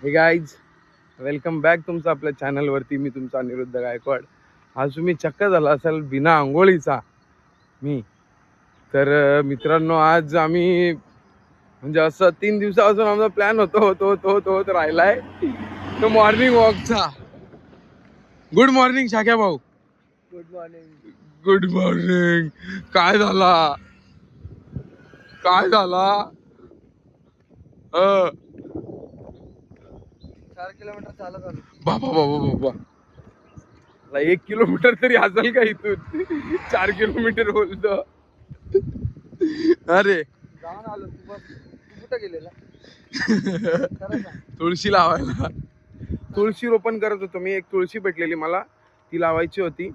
हे guys, welcome back तुमचं आपल्या चॅनलवरती. मी तुमचा अनिरुद्ध गायकवाड. आज तुम्ही चक्क झाला असाल बिना आंघोळीचा मी. तर मित्रांनो, आज आम्ही म्हणजे असं 3 दिवसापासून आमचा प्लॅन होत राहिलाय तो मॉर्निंग वॉकचा. गुड मॉर्निंग शाक्या भाऊ. Good morning. Good morning. काय झाला? 4 किलोमीटर चालत आलो. बाबा 1 किलोमीटर तरी असेल का इथून? 4 किलोमीटर बोलतो. अरे जाऊन आलो. तू कुठं गेलेला? तुळशी लावायला. तुळशी रोपण करत होतो मी. एक तुळशी भेटलेली मला, ती लावायची होती.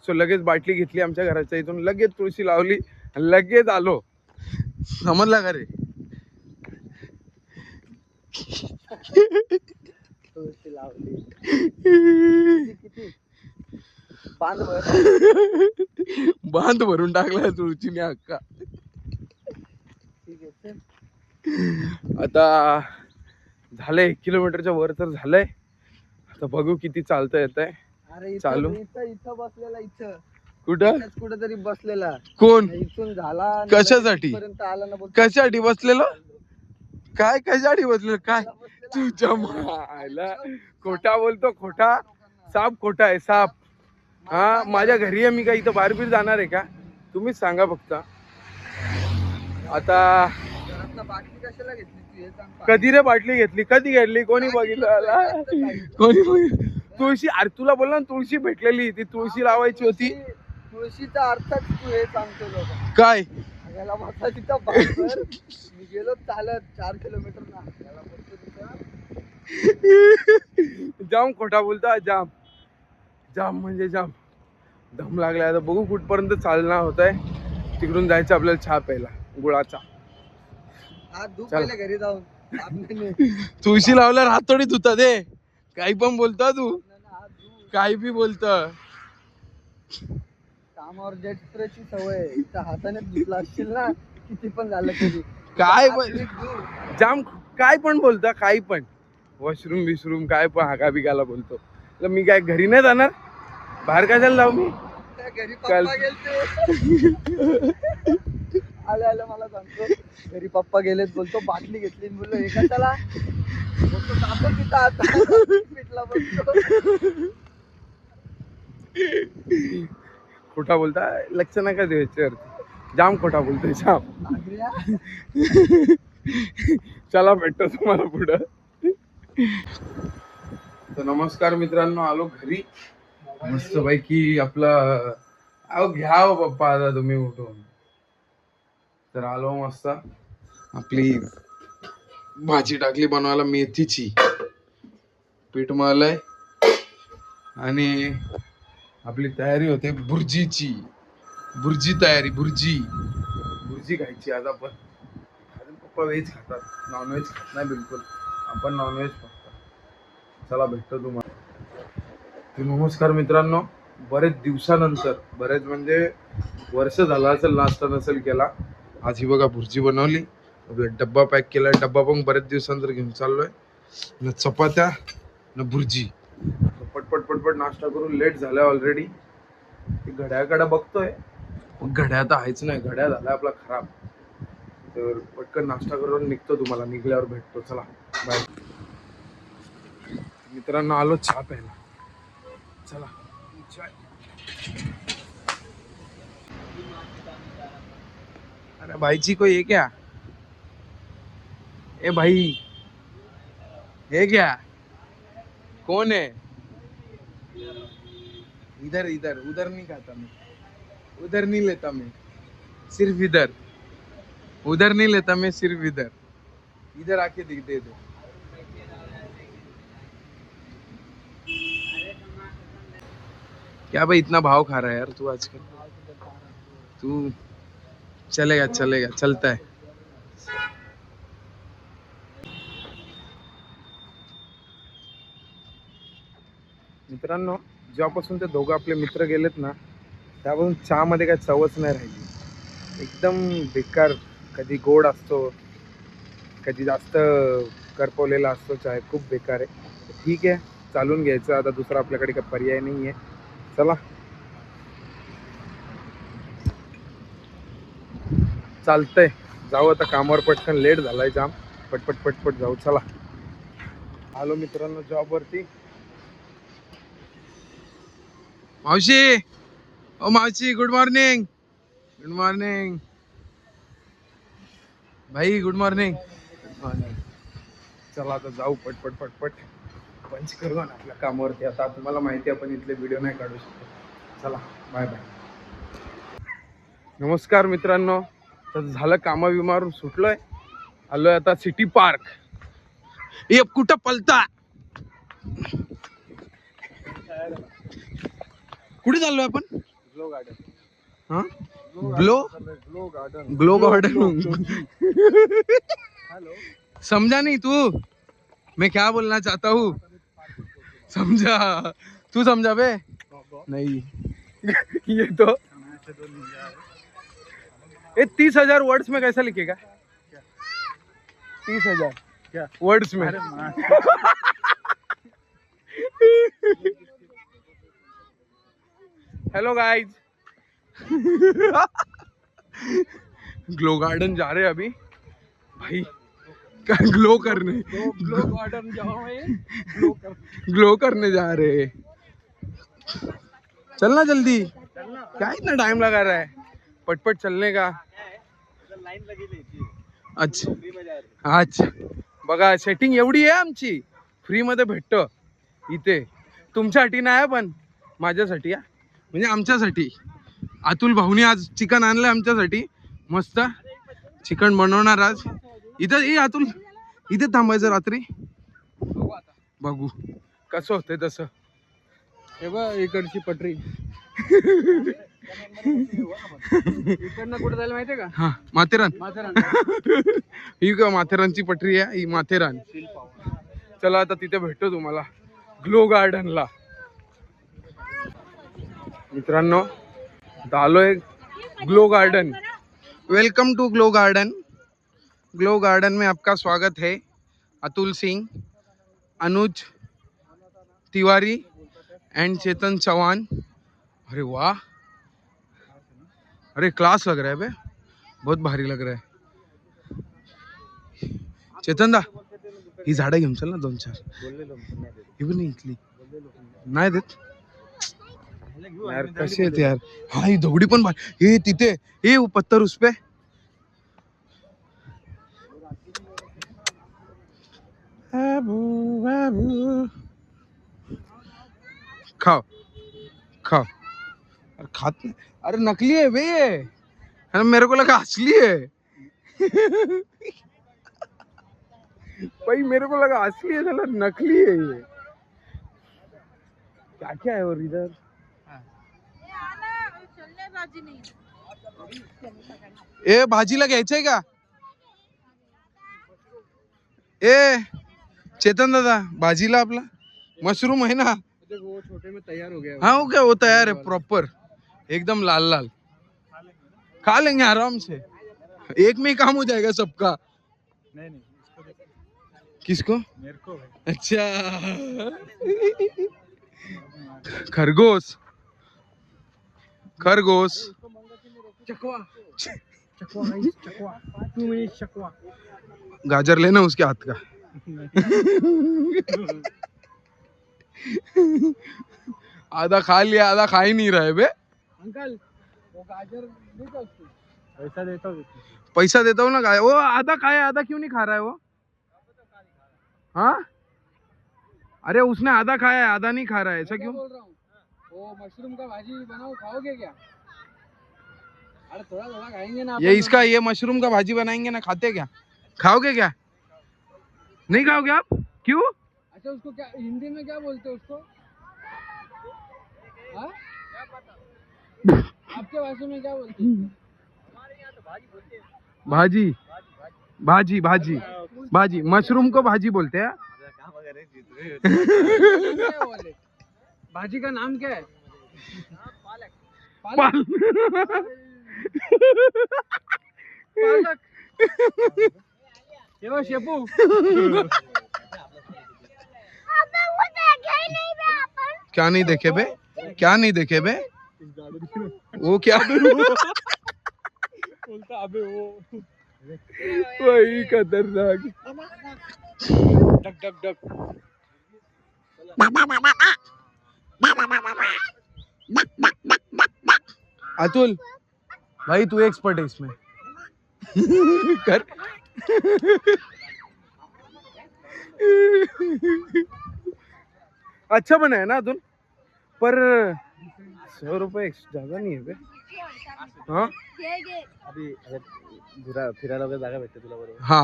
सो लगेच बाटली घेतली आमच्या घराच्या इथून, लगेच तुळशी लावली आणि लगेच आलो. समजला का रे? तुळशी लावली. किती बांध भरून टाकलाय तुळशीने अक्का. ठीक आहे. आता झालंय 1 किलोमीटरच्या वर तर झालंय. आता बघू किती चालता येत आहे. अरे चालू. इथं बसलेला. इथं कुठं बसलेला. कोण? इथून झाला. कशासाठी? पर्यंत आला ना. कशासाठी बसलेलो? काय कशासाठी बसलेलो? काय तुझ्या मायला खोटा बोलतो. खोटा साप. खोटा आहे साप. हा, माझ्या घरी आहे मी. काय इथं बाहेर जाणार आहे का? तुम्हीच सांगा फक्त. आता बाटली कशाला घेतली तू हे सांग. कधी रे बाटली घेतली? कधी घेतली? कोणी बघितलं? कोणी बघितलं? तुळशी. अरे तुला बोलला ना तुळशी भेटलेली, ती तुळशी लावायची होती. तुळशीचा अर्थच तू हे सांगतो लोक. काय याला माझा तिथं बाहेर मी गेलो चालत 4 किलोमीटर ना. याला बोलतो तिथं जाम खोटा बोलता. जाम जाम म्हणजे जाम. दम लागलाय. आता बघू कुठपर्यंत चालणार होत आहे. तिकडून जायचं आपल्याला चहा प्यायला गुळाचा. आज धूप पहिले घरी जाऊन. तुळशी लावल्यावर हात थोडी धुता दे. काही पण बोलता तू. काही बी बोलत. कामावर जेट स्प्रेची सवय. इथं हाताने धुतला असशील ना किती पण झालं तरी. काय जाम काय पण बोलता. काही पण वॉशरूम बिशरूम काय पण हाका बिगाला बोलतो. मी काय घरी नाही जाणार? बाहेर कशाला जाऊ मी? घरी पप्पा गेलते. आले मला सांगतो घरी पप्पा गेलेत. बोलतो बाटली घेतली. बोललो हे कशाला? बोलतो जातो तिथं आता. पिटला बोलतो. खोटा बोलता. लक्ष नका द्यायचं. जाम खोटा बोलतोय जाम. चला भेटतो तुम्हाला पुढं. तर नमस्कार मित्रांनो, आलो घरी मस्त पैकी. आपलं घ्या हो पप्पा आता तुम्ही उठून. तर आलो मस्त. आपली भाजी टाकली बनवायला मेथीची. पीठ मळलंय आणि आपली तयारी होते भुर्जीची. भुर्जी खायची आज आपण. पप्पा व्हेज खातात, नॉनव्हेज खात नाही बिलकुल. आपण नॉनव्हेज फक्त. चला भेटतो तुम्हाला. नमस्कार मित्रांनो, बरेच दिवसानंतर, बरेच म्हणजे वर्ष झालं असेल नाश्ता नसेल केला. आज ही बघा भुर्जी बनवली. डब्बा पॅक केलाय. डब्बा पण बरेच दिवसानंतर घेऊन चाललोय. न चपात्या न भुर्जी. पटपट नाश्ता करून लेट झालाय ऑलरेडी. घड्याकडे बघतोय, घड्या तर आहेच नाही. घड्या झालाय आपला खराब. तर पटकन नाश्ता करून निघतो. तुम्हाला निघल्यावर भेटतो. चला बाय. मित्रांनो, आलो चहा प्यायला. चला चाय. अरे भाईजी को ये क्या? ए भाई ये क्या? कौन है? इधर उधर नहीं खाता मैं. उधर नहीं लेता मैं, सिर्फ इधर. उधर नहीं लेता मैं, सिर्फ इधर आके दे दो. क्या भाई इतना भाव खा रहा है यार तू आजकल? तू चलेगा चलता है. मित्रांनो, जेव्हापासून ते दोघं आपले मित्र गेलेत ना, त्यापासून चहा मध्ये काय चवच नाही राहिली. एकदम बेकार. कधी गोड असतो, कधी जास्त करपवलेला असतो चाय, खूप बेकार आहे. ठीक आहे, चालून घ्यायचं आता, दुसरा आपल्याकडे काही पर्याय नाही आहे. चला चालतंय, जाऊ आता कामावर पटकन, लेट झालाय जाम. पटपट पटपट जाऊ. चला आलो मित्रांनो जॉबवरती. मावशी, ओ मावशी, गुड मॉर्निंग. गुड मॉर्निंग भाई, गुड मॉर्निंग. चला आता जाऊ पटपट पटपट, पंच करू ना आपल्या कामावरती. आता तुम्हाला माहिती आहे आपण इथले व्हिडिओ नाही काढू शकतो. चला बाय बाय. नमस्कार मित्रांनो, तर झालं कामाविमारून सुटलोय, आलोय आता सिटी पार्क. ये कुठं पलता, कुठे चाललोय आपण? Glow garden. हाँ ग्लो गार्डन. समझा नहीं तू मैं क्या बोलना चाहता हूँ? समझा? तू समझा बे? नहीं. ये तो 30,000 वर्ड्स में कैसा लिखेगा? 30,000 क्या वर्ड्स में? हेलो गाइस, ग्लो गार्डन जा रहे हैं अभी भाई, ग्लो करने. ग्लो गार्डन ग्लो करने जा रहे हैं. चलना जल्दी, क्या इतना टाइम लगा रहा है, पटपट चलने का. अच्छा अच्छा, बघा सेटिंग एवढी आहे आमची, फ्री मध्ये भेटतं इथे. तुमच्यासाठी नाही पण माझ्यासाठी, म्हणजे आमच्यासाठी. अतुल भाऊनी आज चिकन आणलंय आमच्यासाठी, मस्त चिकन बनवणार आज. इथं ये अतुल, इथे थांबायचं रात्री, बघू कसं होतंय तसं. हे बघ इकडची पटरी. इकडनं कुठं जायला माहितीये का? हा, माथेरान. ही का माथेरानची पटरी आहे ही, माथेरान. चला आता तिथे भेटतो तुम्हाला ग्लो गार्डनला. मित्रांनो आलोय Glow Garden. Welcome to Glow Garden. Glow Garden में आपका स्वागत है. अतुल सिंह, अनुज तिवारी एंड चेतन चौहान. अरे वाह, अरे क्लास लग रहा है बे, बहुत भारी लग रहा है. चेतन दा, ही झाडं घेऊन चल ना 2-4. ही पण नाही इथली, नाही देत यार, कशी आहेत यार. हा ही दगडी पण हे तिथे, हे पत्थर उस पे. खाओ खाओ. अरे खात नहीं, अरे नकली है बे ये, अरे मेरे को लगा असली है. भाई मेरे को लगा असली है, चला नकली है ये. क्या क्या है और इधर? ए भाजीला घ्यायचंय का? ए चेतन दादा, भाजीला आपला मशरूम है ना? वो छोटे में तैयार हो गया. हाँ वो क्या, वो तैयार है प्रॉपर, एकदम लाल लाल. खा लेंगे आराम से, एक में ही काम हो जाएगा सबका. नहीं नहीं, किसको? मेरे को. अच्छा. खरगोश खरगोश. चकवा चकवा 2 मिनट चकवा. गाजर लेना उसके हाथ का. आधा खा लिया, आधा खा ही नहीं रहे बे. अंकल वो गाजर नहीं था उसको, पैसा देता हूँ. पैसा देता हूँ ना, वो आधा खाया, आधा क्यों नहीं खा रहा है वो? हाँ, अरे उसने आधा खाया है, आधा नहीं खा रहा है, ऐसा क्यों? बोल रहा हूँ वो मशरूम का भाजी बनाओ, खाओगे क्या? अरे थोड़ा थोड़ा खाएंगे ना. ये इसका, ये मशरूम का भाजी बनाएंगे ना, खाते क्या? खाओगे क्या? नहीं खाओगे आप? क्यों? अच्छा उसको क्या हिंदी में क्या बोलते हैं उसको? हाँ? आपके भाषा में क्या बोलते हैं? हमारे यहाँ तो भाजी बोलते हैं. भाजी भाजी भाजी भाजी, मशरूम को भाजी बोलते हैं. भाजी का नाम क्या है? पालक. पालक. तेव्हा शेपू क्या नहीं देखे बे, क्या नहीं देखे बे, वो क्या बोलता अबे वो वही खतरनाक. डक डक डक अतुल भाई तू एक्सपर्ट है इसमें. कर. अच्छा बना है ना अतुल, पर 100 रुपये ज्यादा नहीं है बे. हाँ अभी फिरायला वगैरे जागा भेटते तुला बरोबर. हा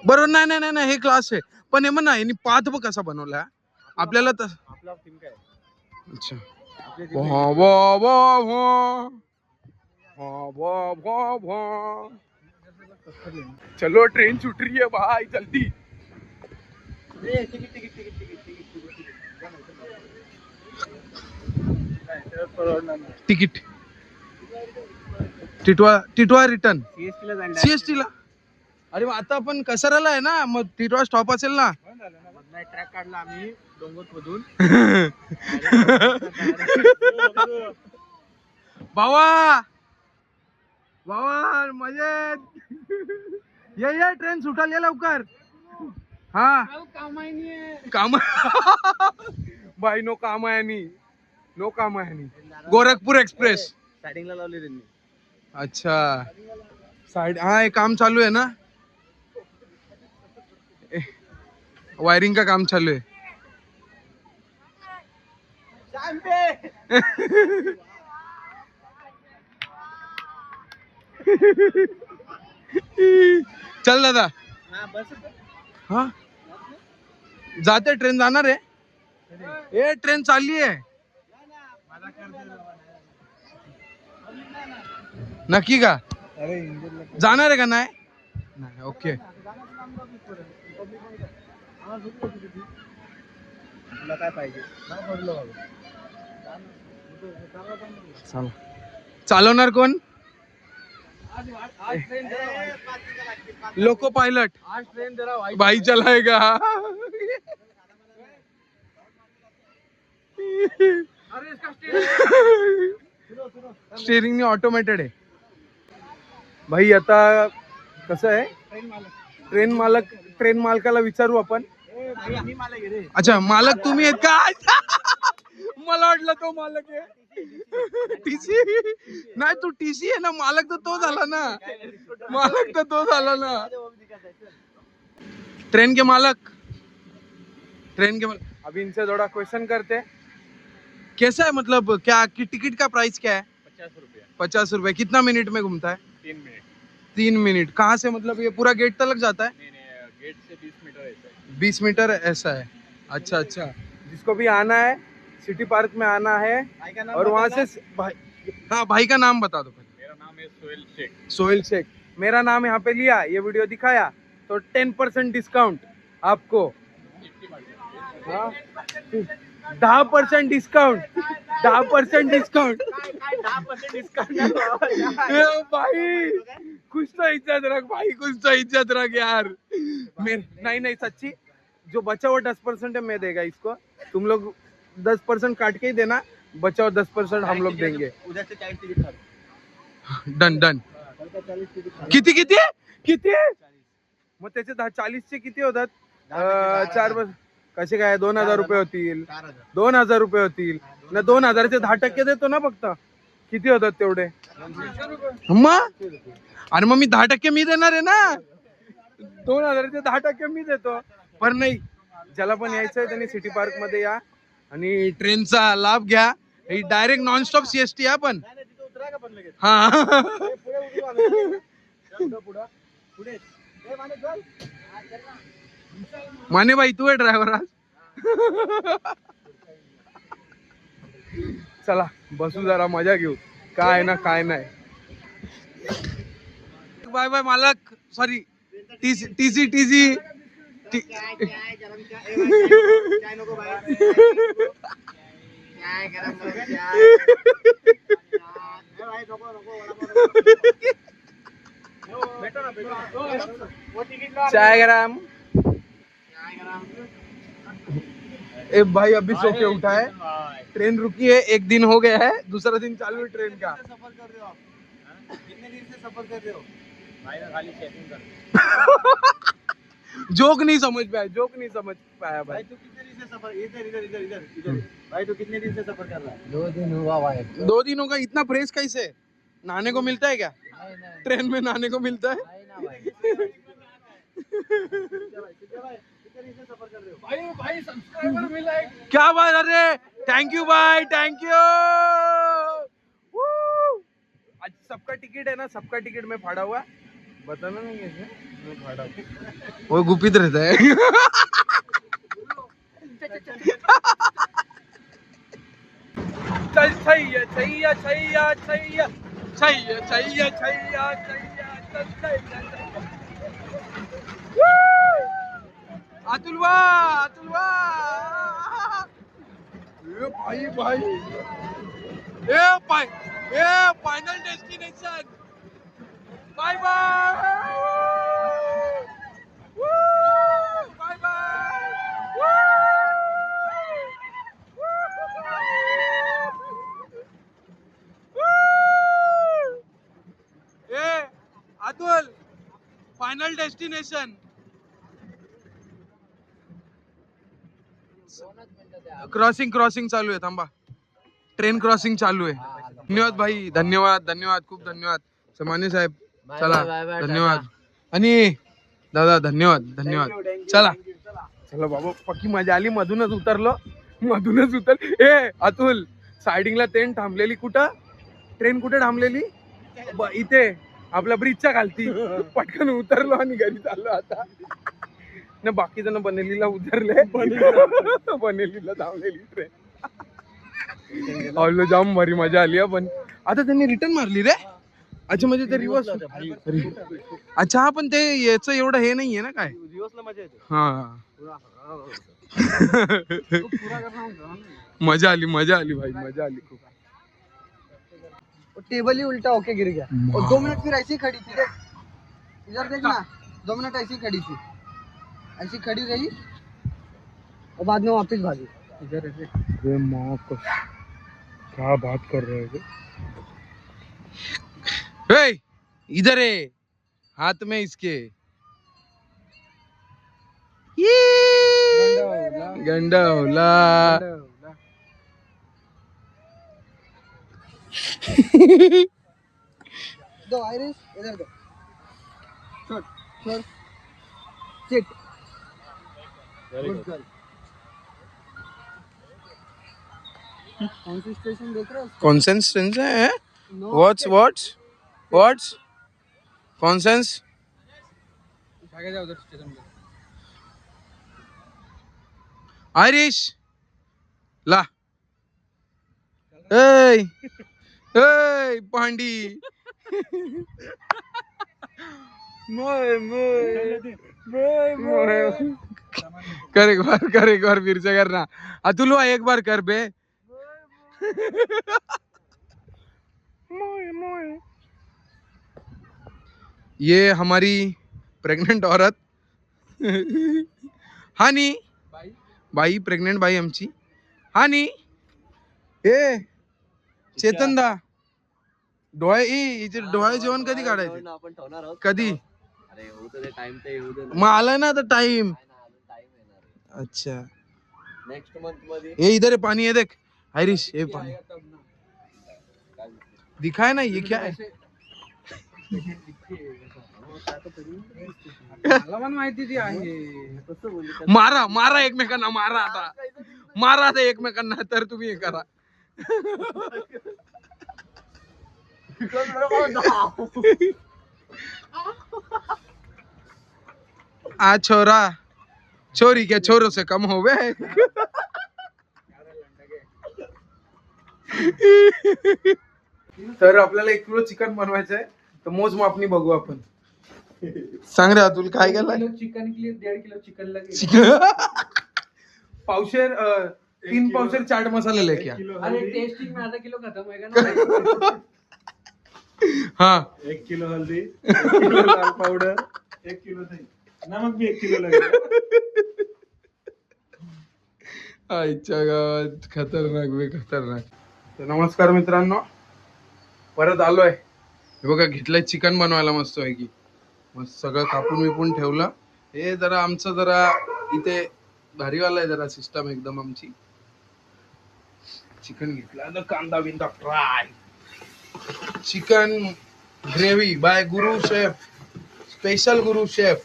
बरोबर. नाही नाही नाही नाही, हे क्लास आहे. पण हे म्हणा यांनी पाथ बघ कसा बनवला आपल्याला तर. आपला टीम काय अच्छा. आपली वाह वाह वाह वाह. वाह वाह वाह वाह. चलो ट्रेन छूट रही है भाई जल्दी. Ticket ticket ticket ticket ticket ticket ticket टिटवा टिटवा रिटर्न सीएसटी ला जायला सीएसटी ला. अरे मग आता आपण कसाराला आहे ना, मग टिटवा स्टॉप असेल ना. ट्रॅक काढला आम्ही डोंगर मधून. भावा भावा मजेत. ये ट्रेन सुटाल ये लवकर. हा काम भाई नो काम आहे नी, नो काम आहे नी. गोरखपूर एक्सप्रेस स्टार्टिंगला लावली त्यांनी. अच्छा साइड. हाँ ये काम चालू है ना, वायरिंग का काम चालू है. चल दादा. हाँ जाते ट्रेन जाणार आहे. ए ट्रेन चालली आहे नक्की का. अरे जाणार आहे का नाही. नाही ओके. तुला काय पाहिजे चला. चालवणार कोण. लोको पायलट आज ट्रेन जरा भाई चलाएगा. स्टेरिंग ऑटोमेटेड आहे भाई. आता कसं आहे, ट्रेन मालकाला विचारू आपण. अच्छा मालक तुम्ही आहेत का. मला वाटलं तो मालक आहे. टीसी नाही, तू टीसी आहे ना. मालक तर तो झाला ना, मालक तर तो झाला ना. ट्रेन के मालक अभी इनसे थोड़ा क्वेश्चन करते हैं. कैसा है मतलब क्या कि टिकट का प्राइस क्या है. 50 रुपया 50 रुपए. कितना मिनट में घूमता है. 3 मिनट. 3 मिनट. कहाँ से मतलब ये पूरा गेट तक जाता है. नहीं गेट से 20 मीटर ऐसा है. 20 मीटर ऐसा है. अच्छा अच्छा. जिसको भी आना है सिटी पार्क में आना है और वहाँ से भाई. हाँ भाई का नाम बता दो पहले. मेरा नाम है सोहेल शेख. सोहेल शेख. मेरा नाम यहाँ पे लिया, ये वीडियो दिखाया तो 10% डिस्काउंट आपको. 10% डिस्काउंट. 10% डिस्काउंट. 10% डिस्काउंट भाई कुछ तो इज्जत रख भाई, कुछ तो इज्जत रख यार. नहीं नहीं सच्ची, जो बचा हुआ 10% है मैं देगा इसको. तुम लोग 10% काट के ही देना, बचा हुआ 10% हम लोग देंगे. उद्याचे 40 तिकीट काढ. Done done. किती किती किती मग त्याचे 40 चे किती होतात. 4 कसे काय 2000 रुपये होतील. 2000 रुपये होतील ना. 2000 चे 10% देतो ना फक्त. किती होतात तेवढे. मग अरे मग मी 10% मी देणार आहे ना. 2000 चे 10% मी देतो. पण नाही, ज्याला पण यायचं आहे त्यांनी सिटी पार्क मध्ये या आणि ट्रेनचा लाभ घ्या. डायरेक्ट नॉनस्टॉप सीएसटी आहे. पण हा माने भाई तू आहे ड्रायव्हर आज. चला बसू जरा मजा घेऊ. काय ना काय नाही. बाय बाय मालक. Sorry TC TC. चाय ग्राम। ए भाई अभी सो के उठा है, ट्रेन रुकी है, एक दिन हो गया है, दूसरा दिन चालू है ट्रेन का। सफर कर रहे हो आप? कितने दिन से सफर कर रहे हो? भाई मैं खाली चेकिंग कर। जोक नहीं समझ पाया, जोक नहीं समझ पाया भाई। भाई तू कितने दिन से सफर, इधर इधर इधर इधर इधर भाई तू कितने दिन से सफर कर रहा है? 2 दिन हुआ भाई। 2 दिनों का इतना फ्रेश कैसे? नहाने को मिलता है क्या? नहीं ट्रेन में नहाने को मिलता है? नहीं ना भाई। भाई सब्सक्राइबर मिला है। क्या बात, अरे थैंक यू भाई, थैंक यू। आज सबका टिकट है ना, सबका टिकट में फाड़ा हुआ है, बताना नहीं कैसे मैं फाड़ा हूँ। वो गुपित रहता है। चल छैया छैया छैया छैया छैया छैया छैया छैया चल छैया छैया। अतुल ए भाई भाई, ए final destination, bye bye bye bye. ए अतुल, फाइनल डेस्टिनेशन। क्रॉसिंग चालू आहे, थांबा, ट्रेन क्रॉसिंग चालू आहे। धन्यवाद भाई, धन्यवाद खूप धन्यवाद समाने साहेब, चला धन्यवाद। आणि दादा धन्यवाद चला बाबा, पक्की मजा आली, मधूनच उतर। ए अतुल, सायडिंगला ट्रेन थांबलेली, कुठं ट्रेन कुठे थांबलेली? इथे आपल्या ब्रिजच्या खालती, पटकन उतरलो आणि घरी चाललो आता ना। बाकी जण बनेलीला उतरले, बनेलीला थांबलेली ट्रेन। आवलो जाम भारी मजा आली आहे, पण आता त्यांनी रिटर्न मारली रे। अच्छा म्हणजे ते रिवर्स, अच्छा हा, पण ते याचं एवढं हे नाहीये ना काय? रिवर्सला मजा येते। हा मजा आली भाई, मजा आली खूप। टेबल ही उल्टा होके गिर गया और 2 मिनट फिर ऐसी खड़ी थी, देख इधर देखना, 2 मिनट ऐसी खड़ी थी, ऐसी खड़ी रही और बाद में वापस भागी। इधर ऐसे अरे माँ को क्या बात कर रहे हो? हे इधर है, हाथ में इसके गंडा होला। दो आइरिस इधर दो, छोड़ सिट, गुड गर्ल। कंसिस्टेंसी देख रहे हो? कॉन्सेंस है? What's conscience? भागे जाओ उधर स्टेशन पे। आयरिश ला, ए पांडी, कर एक बार फिर से करना। अतुल एक बार कर बे। ये हमारी प्रेग्नेंट औरत हानी बाई, प्रेग्नेंट बाई आमची हानी। ए चेतन दा, डोळे जेवण कधी काढायचे? आपण ठेवणार आहोत कधी? अरे होऊ दे, टाइम तर येऊ दे। मग आलाय ना आता टाइम। टाइम येणार अच्छा, नेक्स्ट मंथ मध्ये। ये इधर है पानी, है देख आयरिश, ये पानी दिखाए ना, ये क्या है? मला माहिती ती आहे, मारा एकमेकांना, मारा आता एकमेकांना, तर तुम्ही हे करा। आ छोरा छोरी क्या छोरों से कम हो गए? तर आपल्याला 1 किलो चिकन बनवायचं आहे, तर मोजमापणी बघू आपण। सांग रे अतुल, काय केलं? चिकन के लिए 1.5 किलो चिकन लगे। पावशेर 3 पावशेर चाट मसाला लेके आ। अरे टेस्टिंग में आधा किलो खत्म होएगा ना। हा 1 किलो हल्दी 1 किलो लाल पावडर 1 किलो दही नमक भी 1 किलो लगेगा आईच्या गावात खतरनाक बे खतरनाक. तर नमस्कार मित्रांनो, परत आलोय. हे बघा घेतलंय चिकन बनवायला मस्त आहे की मस्त सगळं कापून विपून ठेवलं. हे जरा आमचं जरा इथे भारीवाला आहे जरा सिस्टम एकदम आमची. चिकन घेतलं आता कांदा बिंदा फ्राय. चिकन ग्रेव्ही बाय गुरु शेफ, स्पेशल गुरु शेफ.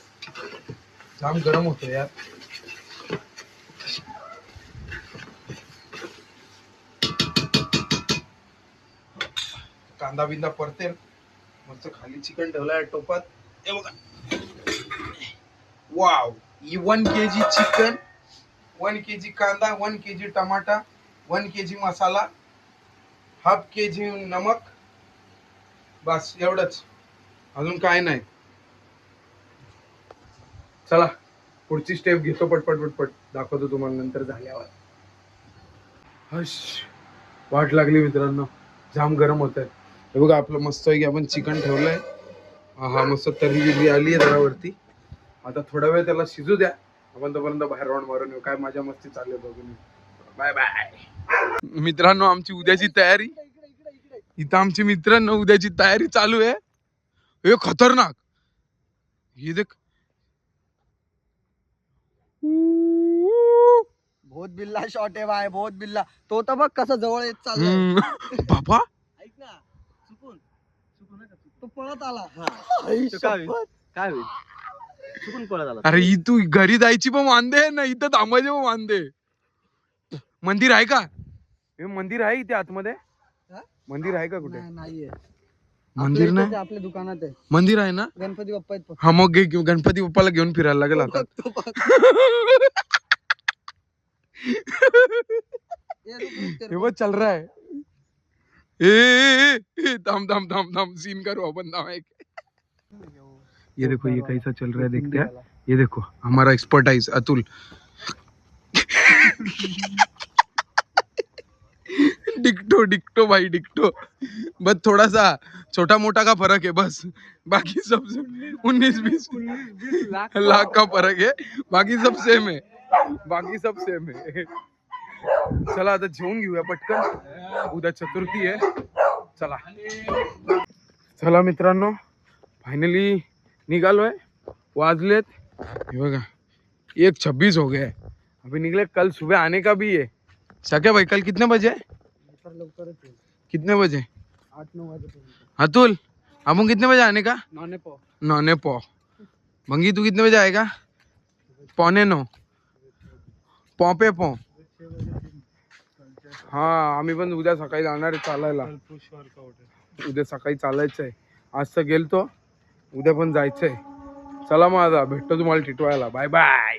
जाम गरम होतो यार. कांदा बिंदा परतेल मस्त. खाली चिकन ठेवलाय टोपात. हे बघा वाव. 1 kg चिकन, 1 kg कांदा, 1 kg टमाटा, 1 kg मसाला, हाफ kg नमक. बस एवढंच, अजून काय नाही. चला पुढची स्टेप घेतो पटपट पटपट, दाखवतो तुम्हाला नंतर झाल्यावर. हश वाट लागली मित्रांनो, जाम गरम होत आहे. हे बघा आपलं मस्त आहे की आपण चिकन ठेवलंय. हा मस्त तर्री बिर्री आली आहे जरावरती. आता थोडा वेळ त्याला शिजू द्या. आपण तोपर्यंत बाहेर राऊंड मारून येऊ. काय मजा मस्ती चालली बघून. बाय बाय मित्रांनो, आमची उद्याची तयारी इथं. आमची मित्रांनो उद्याची तयारी चालू आहे. हे खतरनाक. हे देख बहुत बिल्ला शॉट आहे बाय, बहुत बिल्ला. तो तर बघ कसा जवळ येत चाललाय. बाबा ऐक ना, चुकून तो पळत आला. काय होईल चुकून पळत आला. अरे तू घरी जायची पण वांदे ना, इथं थांबायचे पण वांदे. मंदिर आहे का? हे मंदिर आहे इथे आतमध्ये. हा? मंदिर आहे का कुठे? नाहीये. मंदिर नाही. आपल्या दुकानात आहे. मंदिर आहे ना? गणपती बाप्पा आहेत. हा मग गणपती बाप्पाला घेऊन फिरायला लागेल आता. हे बघ चल रहा है. ए थांब थांब थांब थांब सीन करो अपन थांब एक. ये देखो ये कैसा चल रहा है देखते हैं. ये देखो हमारा एक्सपर्टाइज अतुल. डिक्टो डिक्टो भाई डिक्टो. बस थोड़ा सा छोटा मोटा का फर्क है बस. बाकी सब 19-20 लाख का फर्क है. बाकी सब सेम है. बाकी सब सेम है. चला आता जेवून घेऊया पटकन, उद्या चतुर्थी आहे. चला चला मित्रांनो, फायनली निघालोय. वाजलेत हे बघा 1:26 हो गए. अभी निकले. कल सुबह आने का भी है. शाक्या भाई कल कितने बजे? कितने बजे? 8-9 वाजेपर्यंत. अतुल हम कितने बजे आने का? 9:15. भंगी तू कितने बजे आएगा? 8:45. पौ. हा आम्ही पण उद्या सकाळी जाणार आहे चालायला. उद्या सकाळी चालायचंय. आज तर गेलतो, उद्या पण जायचंय. चला मग आता भेटतो तुम्हाला टिटवायला. Bye bye.